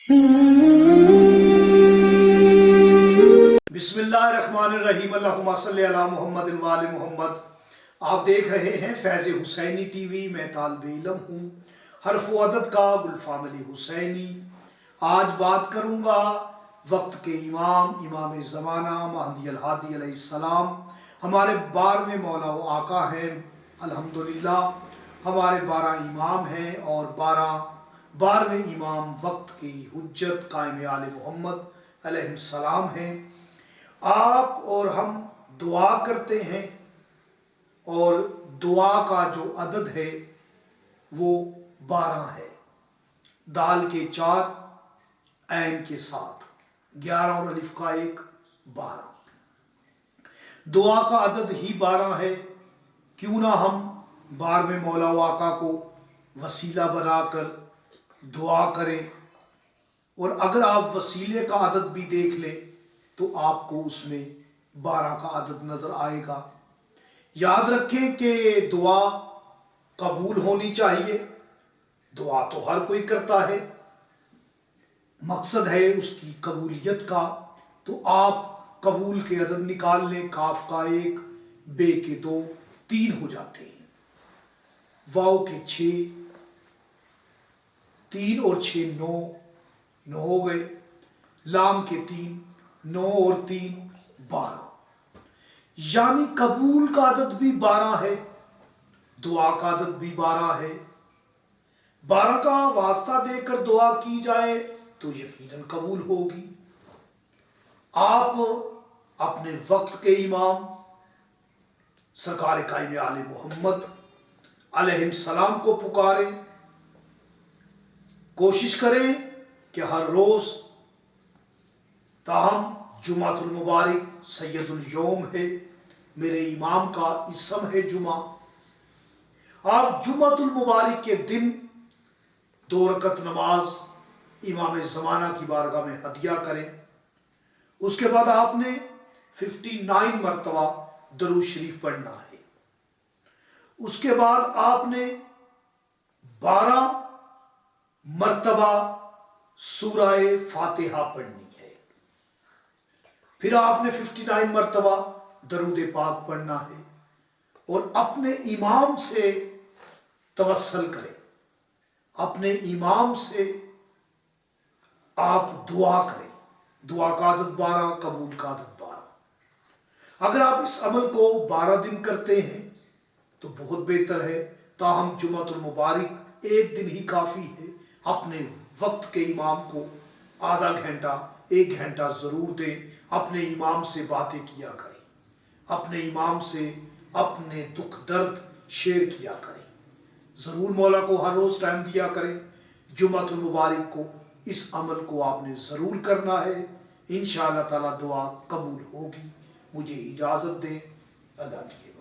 بسم اللہ الرحمن الرحیم، اللہم صلی علی محمد و آل محمد۔ آپ دیکھ رہے ہیں فیض حسینی ٹی وی۔ میں طالب علم ہوں حرف و عدد کا گلفام علی حسینی۔ آج بات کروں گا وقت کے امام زمانہ مہدی الہادی علیہ السلام، ہمارے 12ویں مولا و آقا ہیں۔ الحمدللہ ہمارے 12 امام ہیں اور 12ویں امام وقت کی حجت قائم آل محمد علیہ السلام ہیں۔ آپ اور ہم دعا کرتے ہیں اور دعا کا جو عدد ہے وہ 12 ہے۔ دال کے 4، عین کے 7، 11 اور الف کا 1، 12۔ دعا کا عدد ہی 12 ہے، کیوں نہ ہم 12ویں مولا و آقا کو وسیلہ بنا کر دعا کریں۔ اور اگر آپ وسیلے کا عدد بھی دیکھ لیں تو آپ کو اس میں 12 کا عدد نظر آئے گا۔ یاد رکھیں کہ دعا قبول ہونی چاہیے۔ دعا تو ہر کوئی کرتا ہے، مقصد ہے اس کی قبولیت کا۔ تو آپ قبول کے عدد نکال لیں، کاف کا 1، بے کے 2، 3 ہو جاتے ہیں، واو کے 6، 3 اور 6 9 ہو گئے، لام کے 3، 9 اور 3 12۔ یعنی قبول کا عدد بھی 12 ہے، دعا کا عدد بھی 12 ہے۔ 12 کا واسطہ دے کر دعا کی جائے تو یقیناً قبول ہوگی۔ آپ اپنے وقت کے امام سرکار قائم آل محمد علیہ السلام کو پکاریں۔ کوشش کریں کہ ہر روز، تاہم جمعۃ المبارک سید الیوم ہے، میرے امام کا اسم ہے جمعہ، آپ جمعۃ المبارک کے دن 2 رکعت نماز امام زمانہ کی بارگاہ میں ہدیہ کریں۔ اس کے بعد آپ نے 59 مرتبہ درود شریف پڑھنا ہے۔ اس کے بعد آپ نے 12 مرتبہ سورہ فاتحہ پڑھنی ہے۔ پھر آپ نے 59 مرتبہ درود پاک پڑھنا ہے اور اپنے امام سے توسل کریں، اپنے امام سے آپ دعا کریں۔ دعا کا عدد 12، قبول کا عدد 12۔ اگر آپ اس عمل کو 12 دن کرتے ہیں تو بہت بہتر ہے، تاہم جمعۃ المبارک 1 دن ہی کافی ہے۔ اپنے وقت کے امام کو آدھا گھنٹہ 1 گھنٹہ ضرور دیں، اپنے امام سے باتیں کیا کریں، اپنے امام سے اپنے دکھ درد شیئر کیا کریں۔ ضرور مولا کو ہر روز ٹائم دیا کریں۔ جمعۃ المبارک کو اس عمل کو آپ نے ضرور کرنا ہے، انشاءاللہ تعالی دعا قبول ہوگی۔ مجھے اجازت دیں، اللہ حافظ۔